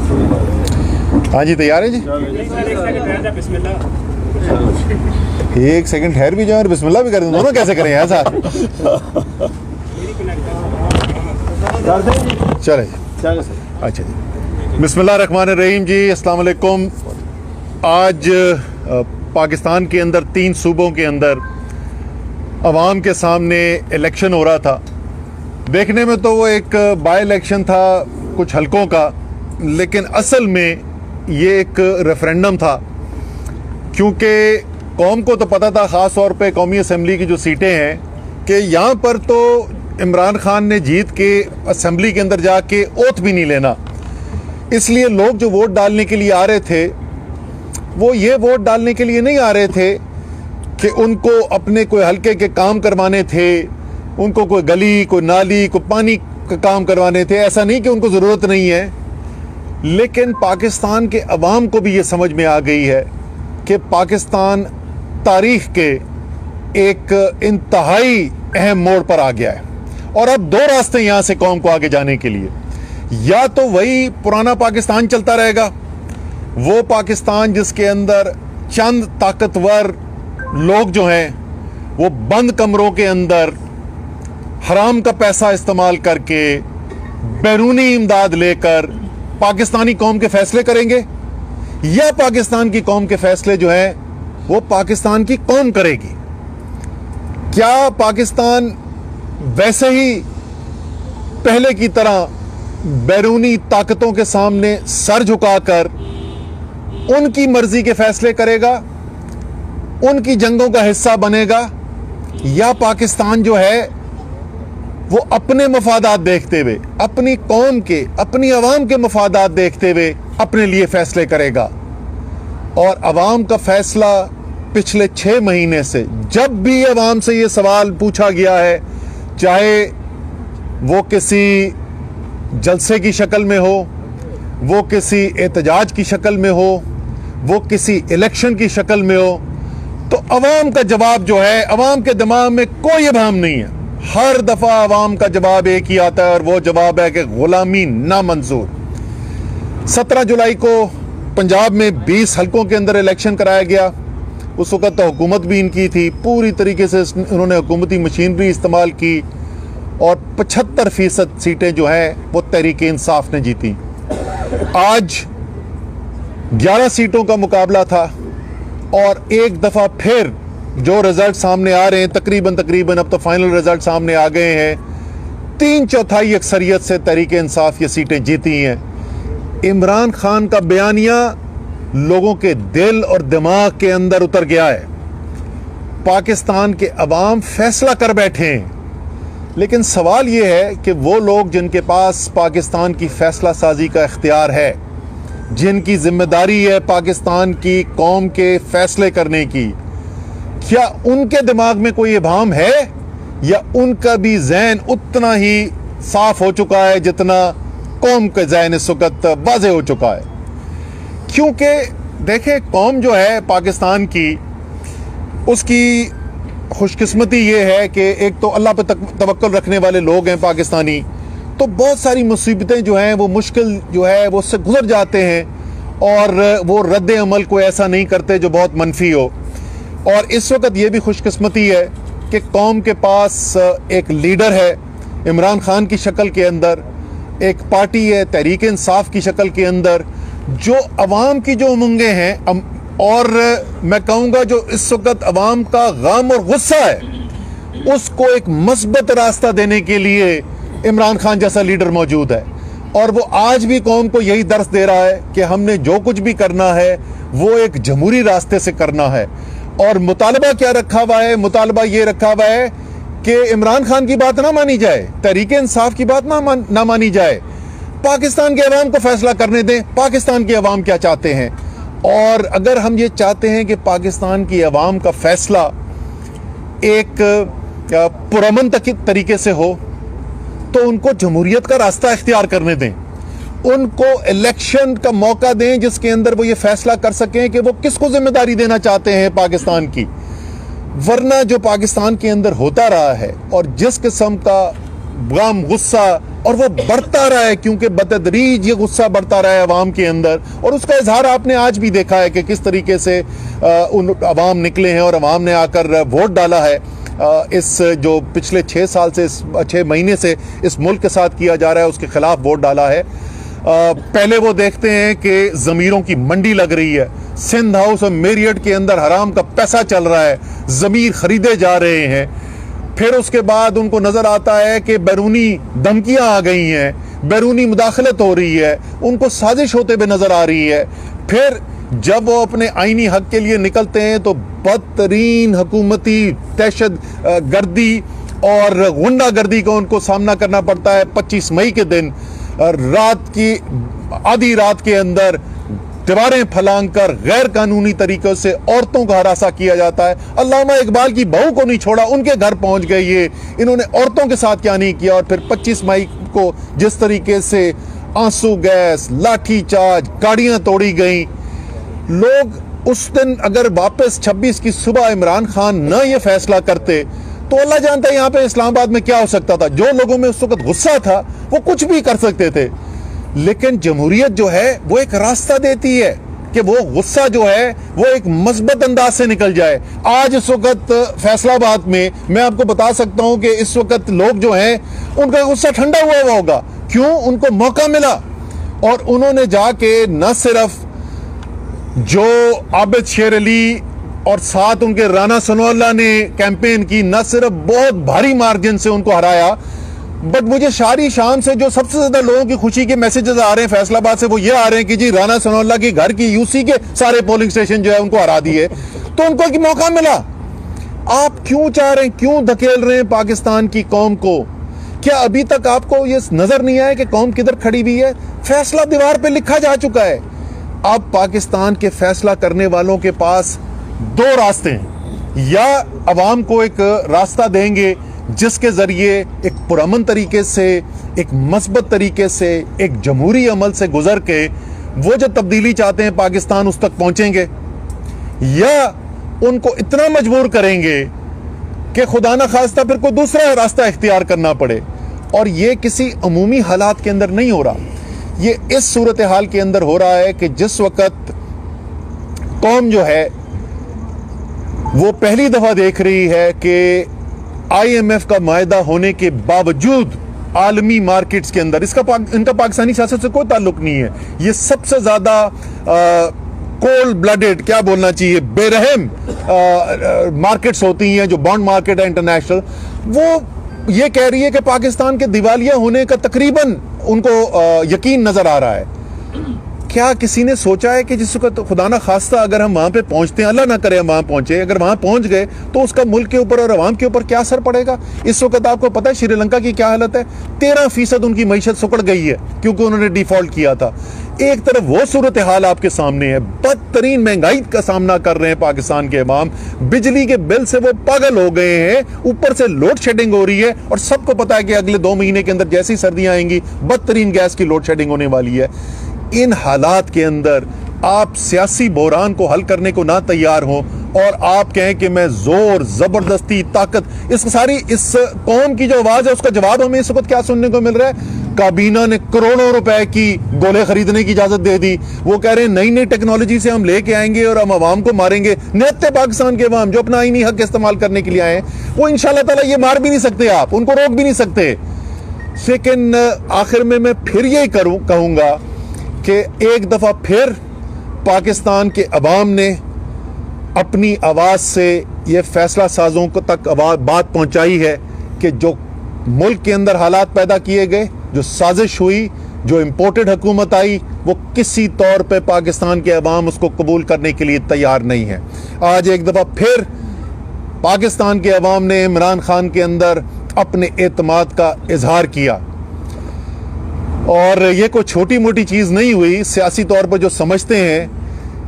हाँ जी, तैयार है जी। एक सेकंड ठहर भी जाए और बिस्मिल्लाह भी कर दें, दोनों कैसे करें यार साहब। चले अच्छा जी, बिस्मिल्लाह रहमान रहीम जी, अस्सलाम वालेकुम। आज पाकिस्तान के अंदर 3 सूबों के अंदर अवाम के सामने इलेक्शन हो रहा था। देखने में तो वो एक बाई इलेक्शन था कुछ हलकों का, लेकिन असल में ये एक रेफरेंडम था, क्योंकि कौम को तो पता था, ख़ास तौर पे कौमी असम्बली की जो सीटें हैं, कि यहाँ पर तो इमरान खान ने जीत के असम्बली के अंदर जाके ओथ भी नहीं लेना। इसलिए लोग जो वोट डालने के लिए आ रहे थे, वो ये वोट डालने के लिए नहीं आ रहे थे कि उनको अपने कोई हल्के के काम करवाने थे, उनको कोई गली, कोई नाली, कोई पानी का काम करवाने थे। ऐसा नहीं कि उनको ज़रूरत नहीं है, लेकिन पाकिस्तान के अवाम को भी ये समझ में आ गई है कि पाकिस्तान तारीख़ के एक इंतहाई अहम मोड़ पर आ गया है। और अब 2 रास्ते यहाँ से कौम को आगे जाने के लिए, या तो वही पुराना पाकिस्तान चलता रहेगा, वो पाकिस्तान जिसके अंदर चंद ताकतवर लोग जो हैं वो बंद कमरों के अंदर हराम का पैसा इस्तेमाल करके बैरूनी इमदाद लेकर पाकिस्तानी कौम के फैसले करेंगे, या पाकिस्तान की कौम के फैसले जो हैं वो पाकिस्तान की कौम करेगी। क्या पाकिस्तान वैसे ही पहले की तरह बैरूनी ताकतों के सामने सर झुकाकर उनकी मर्जी के फैसले करेगा, उनकी जंगों का हिस्सा बनेगा, या पाकिस्तान जो है वो अपने मफादात देखते हुए, अपनी कौम के, अपनी अवाम के मफादात देखते हुए अपने लिए फैसले करेगा। और अवाम का फैसला पिछले 6 महीने से, जब भी अवाम से ये सवाल पूछा गया है, चाहे वो किसी जलसे की शक्ल में हो, वो किसी एहतजाज की शक्ल में हो, वो किसी इलेक्शन की शक्ल में हो, तो अवाम का जवाब जो है, अवाम के दिमाग में कोई अभाम नहीं है। हर दफा अवाम का जवाब एक ही आता है, और वो जवाब है कि गुलामी नामंजूर। 17 जुलाई को पंजाब में 20 हलकों के अंदर इलेक्शन कराया गया। उस वक्त तो हुकूमत भी इनकी थी, पूरी तरीके से उन्होंने हुकूमती मशीनरी इस्तेमाल की, और 75% सीटें जो हैं वो तहरीक-ए-इंसाफ ने जीती। आज 11 सीटों का मुकाबला था, और एक दफ़ा फिर जो रिजल्ट सामने आ रहे हैं, तकरीबन अब तो फाइनल रिजल्ट सामने आ गए हैं, 3/4 अक्सरियत से तहरीक-ए-इंसाफ ये सीटें जीती हैं। इमरान खान का बयानिया लोगों के दिल और दिमाग के अंदर उतर गया है। पाकिस्तान के अवाम फैसला कर बैठे हैं, लेकिन सवाल ये है कि वो लोग जिनके पास पाकिस्तान की फैसला साजी का इख्तियार है, जिनकी जिम्मेदारी है पाकिस्तान की कौम के फैसले करने की, क्या उनके दिमाग में कोई इबाम है, या उनका भी ज़हन उतना ही साफ हो चुका है जितना कौम का ज़हन इस वक्त वाज़ेह हो चुका है? क्योंकि देखें, कौम जो है पाकिस्तान की, उसकी खुशकिस्मती ये है कि एक तो अल्लाह पर तवक्कुल रखने वाले लोग हैं पाकिस्तानी, तो बहुत सारी मुसीबतें जो हैं वो मुश्किल जो है वो उससे गुजर जाते हैं, और वो रद्द अमल को ऐसा नहीं करते जो बहुत मनफी हो। और इस वक्त ये भी खुशकिस्मती है कि कौम के पास एक लीडर है इमरान खान की शक्ल के अंदर, एक पार्टी है तहरीक-ए-इंसाफ की शक्ल के अंदर, जो अवाम की जो उमंगें हैं, और मैं कहूँगा जो इस वक्त अवाम का गम और गुस्सा है, उसको एक मस्बत रास्ता देने के लिए इमरान खान जैसा लीडर मौजूद है। और वो आज भी कौम को यही दर्स दे रहा है कि हमने जो कुछ भी करना है वो एक जमहूरी रास्ते से करना है। और मुतालबा क्या रखा हुआ है? मुतालबा ये रखा हुआ है कि इमरान खान की बात ना मानी जाए, तहरीक-ए-इंसाफ की बात ना मानी जाए, पाकिस्तान के अवाम को फैसला करने दें, पाकिस्तान के अवाम क्या चाहते हैं। और अगर हम ये चाहते हैं कि पाकिस्तान की अवाम का फैसला एक पुरअमन तरीके से हो, तो उनको जमहूरियत का रास्ता इख्तियार करने दें, उनको इलेक्शन का मौका दें जिसके अंदर वो ये फैसला कर सकें कि वो किसको जिम्मेदारी देना चाहते हैं पाकिस्तान की। वरना जो पाकिस्तान के अंदर होता रहा है और जिस किस्म का गम, गुस्सा और वो बढ़ता रहा है, क्योंकि बतदरीज ये गुस्सा बढ़ता रहा है अवाम के अंदर। और उसका इजहार आपने आज भी देखा है कि किस तरीके से उन अवाम निकले हैं और अवाम ने आकर वोट डाला है। इस जो पिछले 6 साल से 6 महीने से इस मुल्क के साथ किया जा रहा है उसके खिलाफ वोट डाला है। पहले वो देखते हैं कि ज़मीरों की मंडी लग रही है, सिंध हाउस और मेरियट के अंदर हराम का पैसा चल रहा है, ज़मीर खरीदे जा रहे हैं। फिर उसके बाद उनको नज़र आता है कि बैरूनी धमकियां आ गई हैं, बैरूनी मुदाखलत हो रही है, उनको साजिश होते हुए नज़र आ रही है। फिर जब वो अपने आईनी हक के लिए निकलते हैं तो बदतरीन हुकूमती दहशत गर्दी और गुंडा गर्दी का उनको सामना करना पड़ता है। 25 मई के दिन रात की आधी रात के अंदर दीवारें फलांग कर गैर कानूनी तरीकों से औरतों का हरासा किया जाता है। अल्लामा इकबाल की बहू को नहीं छोड़ा, उनके घर पहुंच गए ये, इन्होंने औरतों के साथ क्या नहीं किया। और फिर 25 मई को जिस तरीके से आंसू गैस, लाठी चार्ज, गाड़ियां तोड़ी गई, लोग उस दिन अगर वापस 26 की सुबह इमरान खान न ये फैसला करते तो अल्लाह जानता है यहाँ पे इस्लामाबाद में क्या हो सकता था। जो लोगों में उस वक्त गुस्सा था वो कुछ भी कर सकते थे, लेकिन जमहूरियत जो है वो एक रास्ता देती है कि वो गुस्सा जो है वो एक मस्बत अंदाज से निकल जाए। आज इस वक्त फैसलाबाद में मैं आपको बता सकता हूं कि इस वक्त लोग जो हैं उनका गुस्सा ठंडा हुआ होगा। क्यों? उनको मौका मिला और उन्होंने जाके न सिर्फ जो आबिद शेर अली और साथ उनके राना सनोल्ला ने कैंपेन की, न सिर्फ बहुत भारी मार्जिन से उनको हराया, बट मुझे सारी शाम से जो सबसे ज्यादा लोगों की खुशी के मैसेजेस आ रहे हैं फैसलाबाद से वो ये आ रहे हैं कि जी राना सनोल्ला के घर की यूसी के सारे पोलिंग स्टेशन जो है उनको हरा दिए, तो उनको एक मौका मिला। आप क्यों चाह रहे हैं, क्यों धकेल रहे हैं पाकिस्तान की कौम को? क्या अभी तक आपको ये नजर नहीं आया कि कौम किधर खड़ी हुई है? फैसला दीवार पे लिखा जा चुका है। अब पाकिस्तान के फैसला करने वालों के पास 2 रास्ते हैं, या अवाम को एक रास्ता देंगे जिसके जरिए एक पुरअमन तरीके से, एक मस्बत तरीके से, एक जमहूरी अमल से गुजर के वो जो तब्दीली चाहते हैं पाकिस्तान उस तक पहुंचेंगे, या उनको इतना मजबूर करेंगे कि खुदा न खास्ता फिर कोई दूसरा रास्ता इख्तियार करना पड़े। और ये किसी अमूमी हालात के अंदर नहीं हो रहा, ये इस सूरत हाल के अंदर हो रहा है कि जिस वक्त कौम जो है वो पहली दफा देख रही है कि IMF का मायदा होने के बावजूद आलमी मार्केट्स के अंदर इनका पाकिस्तानी सियासत से कोई ताल्लुक नहीं है। ये सबसे ज्यादा कोल्ड ब्लडेड, क्या बोलना चाहिए, बेरहम मार्केट्स होती हैं जो बॉन्ड मार्केट है इंटरनेशनल, वो ये कह रही है कि पाकिस्तान के दिवालिया होने का तकरीबन उनको यकीन नजर आ रहा है। क्या किसी ने सोचा है कि जिस वक्त खुदा ना खास्ता अगर हम वहां पे पहुंचते हैं, अल्लाह ना करे हम वहां पहुंचे, अगर वहां पहुंच गए तो उसका मुल्क के ऊपर और अवाम के ऊपर क्या असर पड़ेगा? इस वक्त आपको पता है श्रीलंका की क्या हालत है? 13% उनकी मईशत सुकड़ गई है क्योंकि उन्होंने डिफॉल्ट किया था। एक तरफ वो सूरत हाल आपके सामने है, बदतरीन महंगाई का सामना कर रहे हैं पाकिस्तान के अवाम, बिजली के बिल से वो पागल हो गए हैं, ऊपर से लोड शेडिंग हो रही है और सबको पता है कि अगले 2 महीने के अंदर जैसी सर्दियां आएंगी बदतरीन गैस की लोड शेडिंग होने वाली है। इन हालात के अंदर आप सियासी बहरान को हल करने को ना तैयार हो और आप कहें कि मैं जोर, जबरदस्ती, ताकत, इस कौम की जो आवाज है उसका जवाब हमें इस वक्त क्या सुनने को मिल रहा है? काबीना ने करोड़ों रुपए की गोले खरीदने की इजाजत दे दी। वो कह रहे हैं नई नई टेक्नोलॉजी से हम लेके आएंगे और हम अवाम को मारेंगे। निहत्ते पाकिस्तान के अवाम जो अपना आईनी हक इस्तेमाल करने के लिए आए हैं वो इंशाल्लाह ताला ये मार भी नहीं सकते, आप उनको रोक भी नहीं सकते। लेकिन आखिर में मैं फिर यही कहूंगा कि एक दफा फिर पाकिस्तान के अवाम ने अपनी आवाज से ये फैसला साजों को तक बात पहुंचाई है कि जो मुल्क के अंदर हालात पैदा किए गए, जो साजिश हुई, जो इंपोर्टेड हुकूमत आई, वो किसी तौर पे पाकिस्तान के अवाम उसको कबूल करने के लिए तैयार नहीं है। आज एक दफा फिर पाकिस्तान के अवाम ने इमरान खान के अंदर अपने एतमाद का इजहार किया और ये कोई छोटी मोटी चीज नहीं हुई। सियासी तौर पर जो समझते हैं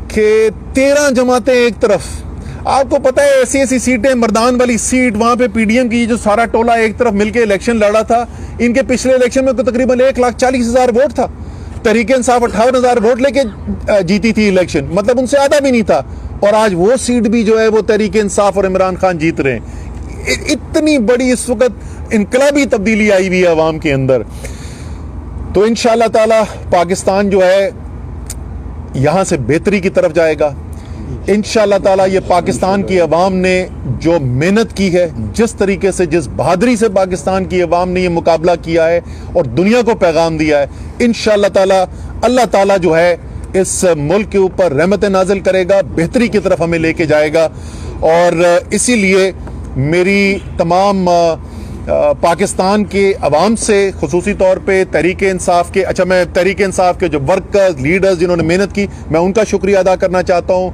कि 13 जमातें एक तरफ, आपको पता है ऐसी सीटें, मर्दान वाली सीट वहां पे PDM की जो सारा टोला एक तरफ मिलकर इलेक्शन लड़ा था, इनके पिछले इलेक्शन में तो तकरीबन 1,40,000 वोट था। तहरीक इंसाफ 58,000 वोट लेके जीती थी इलेक्शन, मतलब उनसे आधा भी नहीं था। और आज वो सीट भी जो है वो तहरीक इंसाफ और इमरान खान जीत रहे हैं। इतनी बड़ी इस वक्त इनकलाबी तब्दीली आई हुई है अवाम के अंदर। तो इंशाअल्लाह ताला पाकिस्तान जो है यहाँ से बेहतरी की तरफ जाएगा। इंशाअल्लाह ताला ये पाकिस्तान की अवाम ने जो मेहनत की है, जिस तरीके से, जिस बहादुरी से पाकिस्तान की अवाम ने ये मुकाबला किया है और दुनिया को पैगाम दिया है, इंशाअल्लाह ताला अल्लाह ताला जो है इस मुल्क के ऊपर रहमत नाजिल करेगा, बेहतरी की तरफ हमें लेके जाएगा। और इसीलिए मेरी तमाम पाकिस्तान के अवाम से, खुसूसी तौर पे तहरीक इंसाफ के, अच्छा मैं तहरीक इंसाफ के जो वर्कर्स, लीडर्स जिन्होंने मेहनत की, मैं उनका शुक्रिया अदा करना चाहता हूँ।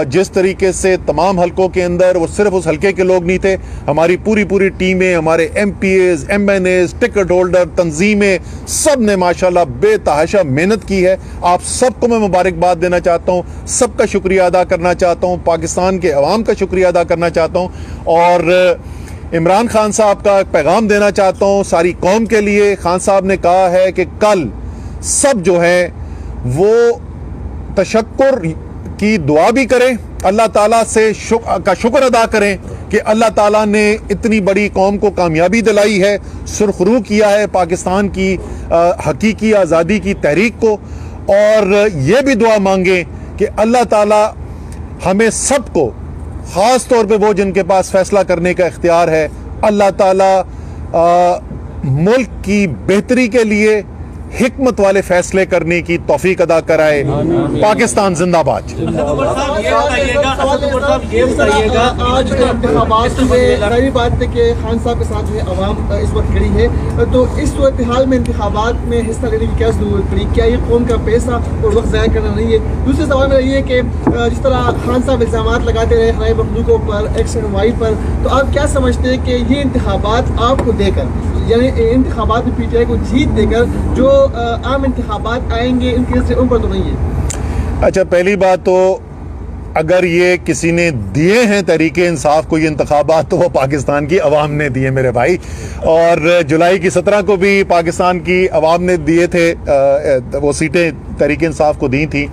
जिस तरीके से तमाम हलकों के अंदर, वो सिर्फ उस हलके के लोग नहीं थे, हमारी पूरी टीमें, हमारे MPAs, MNAs, टिकट होल्डर, तंजीमें, सब ने माशाल्लाह बेतहाशा मेहनत की है। आप सबको मैं मुबारकबाद देना चाहता हूँ, सबका शुक्रिया अदा करना चाहता हूँ, पाकिस्तान के अवाम का शुक्रिया अदा करना चाहता हूँ। और इमरान खान साहब का पैगाम देना चाहता हूँ सारी कौम के लिए। खान साहब ने कहा है कि कल सब जो है वो तशक्कुर की दुआ भी करें, अल्लाह ताला से का शुक्र अदा करें कि अल्लाह ताला ने इतनी बड़ी कौम को कामयाबी दिलाई है, सुरखरू किया है पाकिस्तान की हकीकी आज़ादी की तहरीक को। और ये भी दुआ मांगें कि अल्लाह ताला हमें सबको, ख़ास तौर पे वो जिनके पास फैसला करने का इख्तियार है, अल्लाह ताला मुल्क की बेहतरी के लिए हिकमत वाले फैसले करने की तौफीक अदा कराए। पाकिस्तान जिंदाबाद। आज इंतखाबात में सारी बात है कि खान साहब के साथ में अवाम इस वक्त खड़ी है, तो इस सूरत हाल में इंतखाबात में हिस्सा लेने की क्या जरूरत पड़ी? क्या ये कौम का पैसा और वक्त ज़ाया करना नहीं है? दूसरे सवाल में ये है कि जिस तरह खान साहब इल्ज़ाम लगाते रहे हराए मखलूकों पर, XNY पर, तो आप क्या समझते हैं कि ये इंतखाबात आपको देकर, यानी इंतखाबात में PTI को जीत देकर जो आम इंतखाबात आएंगे, इनकी नजर उन पर तो नहीं है? अच्छा, पहली बात तो अगर ये किसी ने दिए हैं तहरीक इंसाफ को ये इंतखाबात, तो वो पाकिस्तान की अवाम ने दिए मेरे भाई। और जुलाई की 17 को भी पाकिस्तान की अवाम ने दिए थे, वो सीटें तहरीक इंसाफ को दी थी।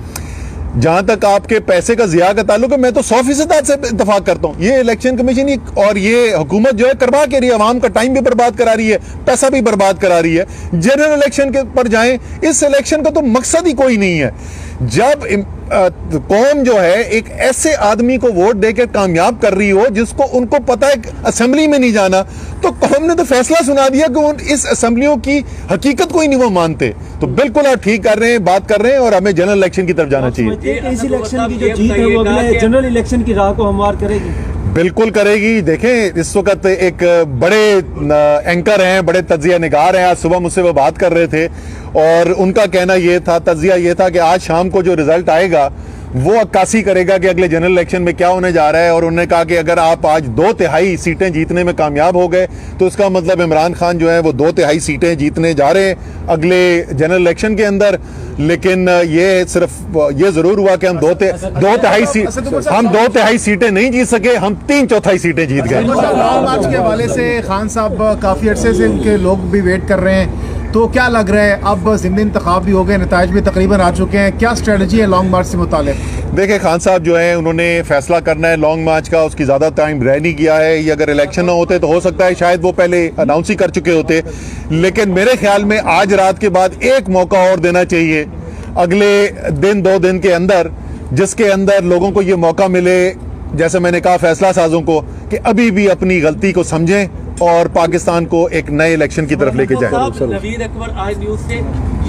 जहां तक आपके पैसे का ज़िया का ताल्लुक है, मैं तो 100% से इतफाक करता हूं। ये इलेक्शन कमीशन और ये हुकूमत जो है करवा के रही है, अवाम का टाइम भी बर्बाद करा रही है, पैसा भी बर्बाद करा रही है। जनरल इलेक्शन के पर जाएं, इस इलेक्शन का तो मकसद ही कोई नहीं है। जब कौम जो है एक ऐसे आदमी को वोट देकर कामयाब कर रही हो जिसको उनको पता है असेंबली में नहीं जाना, तो कौम ने तो फैसला सुना दिया कि इस असेंबलियों की हकीकत को ही नहीं वो मानते। तो बिल्कुल आप ठीक कर रहे हैं, बात कर रहे हैं, और हमें जनरल इलेक्शन की तरफ जाना चाहिए। इस इलेक्शन की जो जीत है वो अगले जनरल इलेक्शन की राह को हमवार करेगी। बिल्कुल करेगी। देखें, इस वक्त एक बड़े एंकर हैं, बड़े तज्जिया निगार हैं, आज सुबह मुझसे वो बात कर रहे थे और उनका कहना ये था, तज्जिया ये था कि आज शाम को जो रिजल्ट आएगा वो अक्कासी करेगा कि अगले जनरल इलेक्शन में क्या होने जा रहा है। और उन्होंने कहा कि अगर आप आज 2/3 सीटें जीतने में कामयाब हो गए तो इसका मतलब इमरान खान जो है वो 2/3 सीटें जीतने जा रहे हैं अगले जनरल इलेक्शन के अंदर। लेकिन ये सिर्फ ये जरूर हुआ कि हम 2/3 सीटें नहीं जीत सके, हम 3/4 सीटें जीत गए। लॉन्ग मार्च के हवाले से खान साहब काफ़ी अरसे से उनके लोग भी वेट कर रहे हैं, तो क्या लग रहा है अब ज़िमनी इंतखाब भी हो गए, नताइज भी तकरीबन आ चुके हैं, क्या स्ट्रेटजी है लॉन्ग मार्च से मुतालिक? देखिए, खान साहब जो है उन्होंने फैसला करना है लॉन्ग मार्च का, उसकी ज़्यादा टाइम रह नहीं किया है। ये अगर इलेक्शन ना होते तो हो सकता है शायद वो पहले अनाउंस ही कर चुके होते, लेकिन मेरे ख्याल में आज रात के बाद एक मौका और देना चाहिए अगले दिन 2 दिन के अंदर, जिसके अंदर लोगों को ये मौका मिले, जैसे मैंने कहा फैसला साजों को, कि अभी भी अपनी गलती को समझें और पाकिस्तान को एक नए इलेक्शन की तरफ लेके जाए। नवीद अकबर आज न्यूज़ से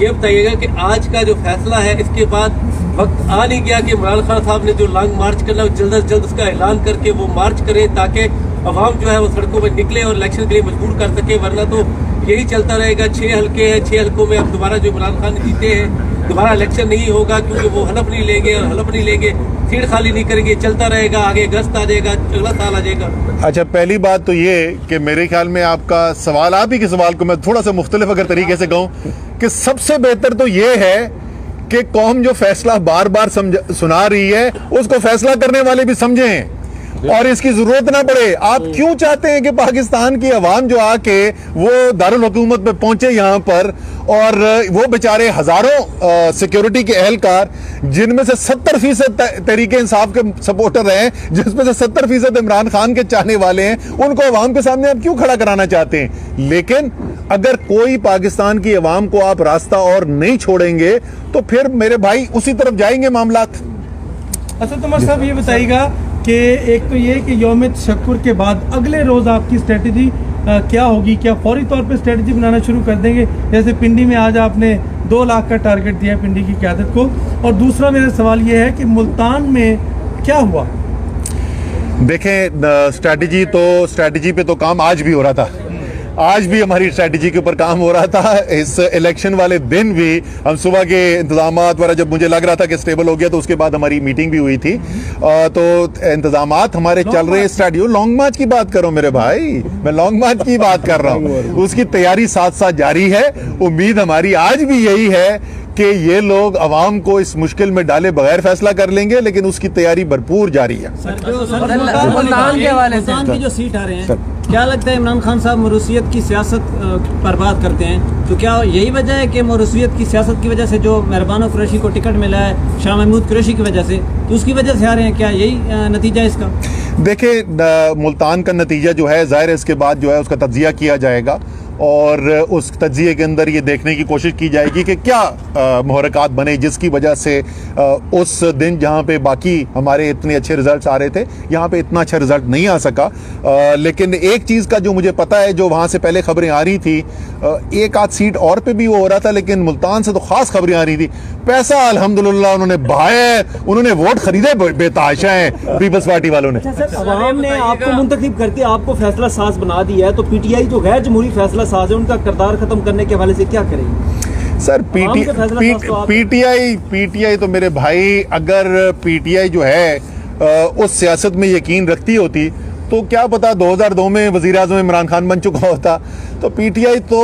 ये बताइएगा कि आज का जो फैसला है, इसके बाद वक्त आ नहीं गया कि इमरान खान साहब ने जो लॉन्ग मार्च करना है जल्द अज जल्द उसका ऐलान करके वो मार्च करें, ताकि अवाम जो है वो सड़कों पर निकले और इलेक्शन के लिए मजबूर कर सके। वरना तो यही चलता रहेगा। 6 हल्के हैं, 6 हल्कों में अब दोबारा जो इमरान खान जीते हैं दोबारा इलेक्शन नहीं होगा, क्योंकि वो हलफ नहीं लेंगे, और हलफ नहीं लेंगे सीट खाली नहीं करेंगे, चलता रहेगा। आगे अगस्त आ जाएगा, अगला साल आ जाएगा। अच्छा, पहली बात तो ये कि मेरे ख्याल में आपका सवाल, आप ही के सवाल को मैं थोड़ा सा मुख्तलिफ अगर तरीके से कहूँ कि सबसे बेहतर तो ये है कि कौम जो फैसला बार बार सुना रही है उसको फैसला करने वाले भी समझें और इसकी जरूरत ना पड़े। आप क्यों चाहते हैं कि पाकिस्तान की अवाम जो आके वो दारुल हुकूमत पे पहुंचे यहाँ पर, और वो बेचारे हजारों सिक्योरिटी के एहलकार जिनमें से 70% तहरीके इंसाफ के सपोर्टर हैं, जिसमें से 70% इमरान खान के चाहने वाले हैं, उनको अवाम के सामने आप क्यों खड़ा कराना चाहते हैं? लेकिन अगर कोई पाकिस्तान की अवाम को आप रास्ता और नहीं छोड़ेंगे तो फिर मेरे भाई उसी तरफ जाएंगे मामलात। असद उमर साहब, ये बताइएगा कि एक तो ये कि यौम तशक्कुर के बाद अगले रोज आपकी स्ट्रेटजी क्या होगी? क्या फौरी तौर पे स्ट्रेटजी बनाना शुरू कर देंगे? जैसे पिंडी में आज आपने 2 लाख का टारगेट दिया पिंडी की क़यादत को, और दूसरा मेरा सवाल ये है कि मुल्तान में क्या हुआ? देखें, स्ट्रैटेजी पे तो काम आज भी हो रहा था, आज भी हमारी स्ट्रैटेजी के ऊपर काम हो रहा था। इस इलेक्शन वाले दिन भी हम सुबह के इंतजामात वगैरह, जब मुझे लग रहा था कि स्टेबल हो गया, तो उसके बाद हमारी मीटिंग भी हुई थी। तो इंतजामात हमारे चल रहे, स्ट्रैटेजी, लॉन्ग मार्च की बात करो मेरे भाई, मैं लॉन्ग मार्च की बात कर रहा हूँ, उसकी तैयारी साथ साथ जारी है। उम्मीद हमारी आज भी यही है कि ये लोग अवाम को इस मुश्किल में डाले बगैर फैसला कर लेंगे, लेकिन उसकी तैयारी भरपूर जारी है। मुल्तान के हवाले से मुल्तान की जो सीट आ रहे हैं, क्या लगता है इमरान खान साहब मरूसियत की सियासत पर बात करते हैं, तो क्या यही वजह है कि मरूसियत की सियासत की वजह से जो मेहरबान कुरैशी को टिकट मिला है शाह महमूद कुरैशी की वजह से, तो उसकी वजह से आ रहे हैं? क्या यही नतीजा है इसका? देखिए, मुल्तान का नतीजा जो है, जाहिर है इसके बाद जो है उसका तज्जिया किया जाएगा, और उस तज्जिए के अंदर ये देखने की कोशिश की जाएगी कि क्या मुहर्रिकात बने जिसकी वजह से उस दिन जहाँ पे बाकी हमारे इतने अच्छे रिजल्ट्स आ रहे थे, यहाँ पे इतना अच्छा रिजल्ट नहीं आ सका। लेकिन एक चीज़ का जो मुझे पता है, जो वहाँ से पहले खबरें आ रही थी, एक आध सीट और पे भी वो हो रहा था, लेकिन मुल्तान से तो खास खबरें आ रही थी। पैसा अल्हम्दुलिल्लाह उन्होंने बहाया, उन्होंने वोट खरीदे बेताशा है पीपल्स पार्टी वालों ने। अवाम ने आपको मुंतखब करके आपको फैसला साज बना दिया है, तो पीटीआई जो गैर जमहूरी फैसला साज है, उनका किरदार खत्म करने के हवाले से क्या करेंगे? सर, पीटीआई तो मेरे भाई, अगर पीटीआई जो है उस सियासत में यकीन रखती होती तो क्या पता 2002 में वज़ीर आज़म इमरान खान बन चुका होता। तो पीटीआई तो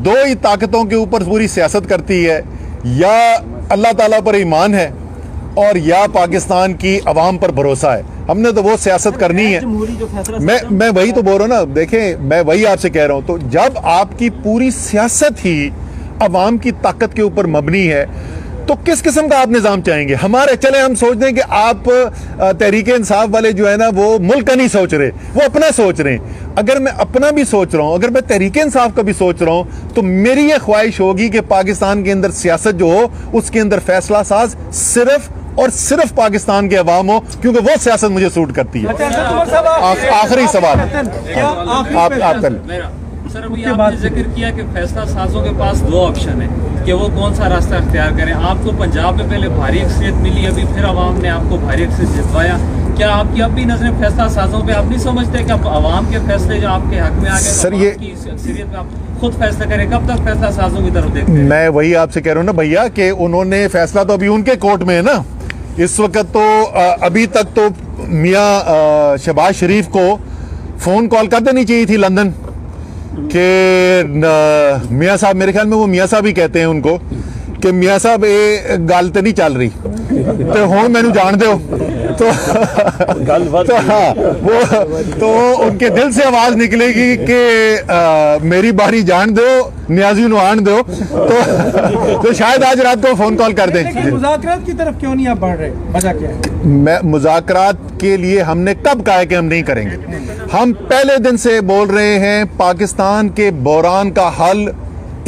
2 ही ताकतों के ऊपर पूरी सियासत करती है, या अल्लाह ताला पर ईमान है और या पाकिस्तान की अवाम पर भरोसा है। हमने तो वो सियासत करनी है। मैं वही तो बोल रहा हूँ ना, देखें, मैं वही आपसे कह रहा हूँ। तो जब आपकी पूरी सियासत ही अवाम की ताकत के ऊपर मबनी है, तो किस किस्म का आप निज़ाम चाहेंगे? हमारे चले हम सोच रहे हैं कि आप तहरीके इंसाफ वाले जो है ना, वो मुल्क का नहीं सोच रहे, वो अपना सोच रहे हैं। अगर मैं अपना भी सोच रहा हूँ, अगर मैं तहरीके इंसाफ का भी सोच रहा हूँ, तो मेरी ये ख्वाहिश होगी कि पाकिस्तान के अंदर सियासत जो हो, उसके अंदर फैसला साज सिर्फ और सिर्फ पाकिस्तान के अवाम हो, क्योंकि वो सियासत मुझे सूट करती है। आखिरी सवाल आप सर, अभी आपने जिक्र किया कि फैसला साजों के पास 2 ऑप्शन है कि वो कौन सा रास्ता अख्तियार करें। आपको पंजाब में पहले भारी अक्सरियत मिली, अभी फिर अवाम ने आपको भारी अक्सरियत जितवाया। क्या आपकी अब भी नजरें फैसला साजों पे आप नहीं समझते कि अब अवाम के फैसले जो आपके हक में आ गए, सर, ये अक्सरियत में आप खुद फैसला करें? कब तक फैसला साजों की तरफ देखते हैं? मैं वही आपसे कह रहा हूँ ना भैया, कि उन्होंने फैसला तो अभी उनके कोर्ट में है ना इस वक्त। तो अभी तक तो मियाँ शहबाज शरीफ को फोन कॉल कर देनी चाहिए थी लंदन कि मियाँ साहब, मेरे ख्याल में वो मियाँ साहब ही कहते हैं उनको, कि मियाँ साहब ये गल तो नहीं चल रही, तो हुण मैनू जान दो। तो हाँ, वो तो उनके दिल से आवाज निकलेगी कि मेरी बारी जान दो, न्याजी नु आन दो। तो शायद आज रात को फोन कॉल कर दें। मुज़ाकरात की तरफ क्यों नहीं आप बढ़ रहे? वजह क्या है? मैं मुज़ाकरात के लिए हमने कब कहा है कि हम नहीं करेंगे? हम पहले दिन से बोल रहे हैं, पाकिस्तान के बहरान का हल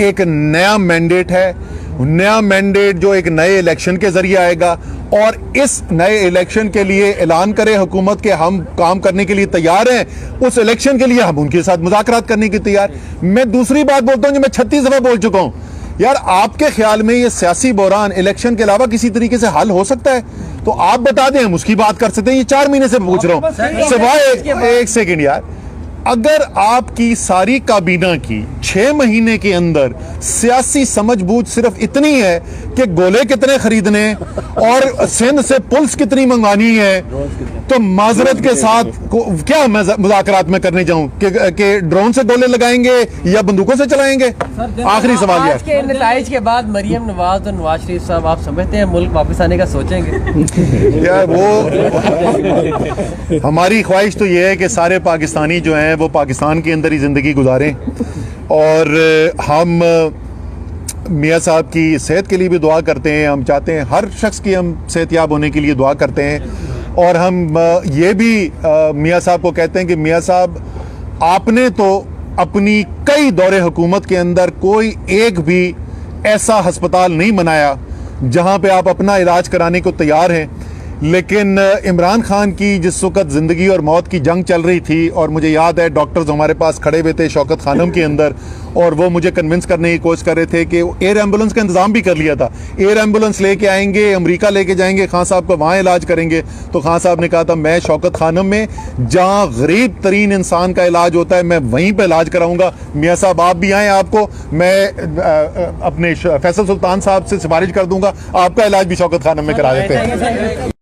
एक नया मैंडेट है, नया मैंडेट जो एक नए इलेक्शन के जरिए आएगा, और इस नए इलेक्शन के लिए ऐलान करे हुकूमत के हम काम करने के लिए तैयार हैं। उस इलेक्शन के लिए हम उनके साथ मुज़ाकरात करने के तैयार। मैं दूसरी बात बोलता हूं जो मैं 36 दफा बोल चुका हूं, यार आपके ख्याल में ये सियासी बहरान इलेक्शन के अलावा किसी तरीके से हल हो सकता है? तो आप बता दें, हम उसकी बात कर सकते हैं। ये 4 महीने से पूछ रहा हूं, सिवाय एक सेकंड यार, अगर आपकी सारी काबीना की 6 महीने के अंदर सियासी समझबूझ सिर्फ इतनी है कि गोले कितने खरीदने और सिंध से पुल्स कितनी मंगवानी है, तो माजरत के साथ क्या मुज़ाकरात में करने जाऊं कि ड्रोन से गोले लगाएंगे या बंदूकों से चलाएंगे? आखिरी सवाल आज के नताइज के बाद मरियम नवाज और नवाज शरीफ साहब, आप समझते हैं मुल्क वापस आने का सोचेंगे? यार वो हमारी ख्वाहिश तो ये है कि सारे पाकिस्तानी जो हैं वो पाकिस्तान के अंदर ही ज़िंदगी गुजारें, और हम मियाँ साहब की सेहत के लिए भी दुआ करते हैं। हम चाहते हैं हर शख्स की हम सेहतयाब होने के लिए दुआ करते हैं, और हम ये भी मियाँ साहब को कहते हैं कि मियाँ साहब, आपने तो अपनी कई दौरे हुकूमत के अंदर कोई एक भी ऐसा अस्पताल नहीं बनाया जहाँ पे आप अपना इलाज कराने को तैयार हैं, लेकिन इमरान खान की जिस वक्त ज़िंदगी और मौत की जंग चल रही थी, और मुझे याद है डॉक्टर्स हमारे पास खड़े हुए थे शौकत खानम के अंदर, और वो मुझे कन्विंस करने की कोशिश कर रहे थे कि एयर एम्बुलेंस का इंतज़ाम भी कर लिया था, एयर एम्बुलेंस लेके आएंगे, अमेरिका लेके जाएंगे, खान साहब का वहाँ इलाज करेंगे। तो खान साहब ने कहा था मैं शौकत खानम में जहाँ गरीब तरीन इंसान का इलाज होता है मैं वहीं पर इलाज कराऊंगा। मियाँ साहब आप भी आएँ, आपको मैं अपने फैसल सुल्तान साहब से सिफारिश कर दूंगा, आपका इलाज भी शौकत खानम में करा देते हैं।